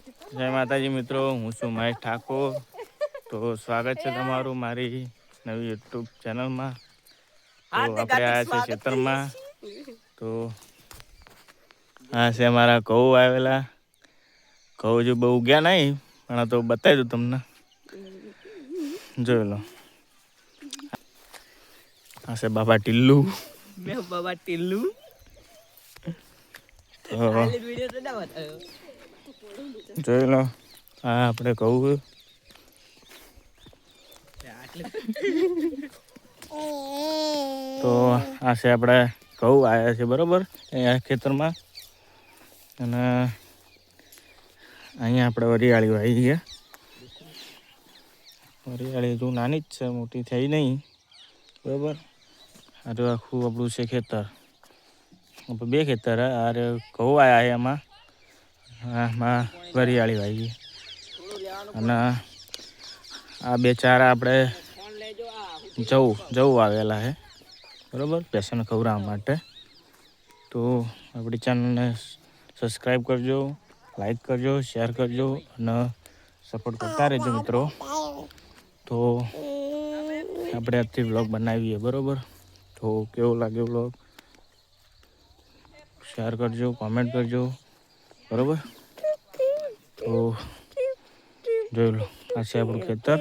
જય માતાજી મિત્રો, હું છું મહેશ ઠાકોર. તો સ્વાગત છે તમારું મારી નવી યુટ્યુબ ચેનલમાં. તો આપણે આવ્યા છે ખેતરમાં. તો આ છે અમારા ઘઉં આવેલા. ઘઉં હજુ બહુ ઉગ્યા નહીં, પણ આ તો બતાવી દઉં તમને. જોઈ લો. આ છે બાબા ટીલ્લુ. બાબા ટીલ્લુ. તો જોઈ લો, હા આપણે ઘઉં. તો આ છે આપણે ઘઉં આવ્યા છે બરોબર અહીંયા ખેતરમાં. અને અહીંયા આપણે વરિયાળી વાવી છે. વરિયાળી હજુ નાની જ છે, મોટી થઈ નહીં બરોબર. આ તો આખું આપણું છે ખેતર. બે ખેતર આ ઘઉં આવ્યા છે એમાં. આમાં વરિયાળી વાવી. અને આ બે ચાર આપણે જવું આવેલા છે બરાબર, ભેંસોને ખવડાવવા માટે. તો આપણી ચેનલને સબસ્ક્રાઈબ કરજો, લાઈક કરજો, શેર કરજો અને સપોર્ટ કરતા રહેજો મિત્રો. તો આપણે આજથી વ્લોગ બનાવીએ બરાબર. તો કેવો લાગે વ્લોગ શેર કરજો, કોમેન્ટ કરજો બરાબર. તો જોઈ લો, આ છે આપણું ખેતર.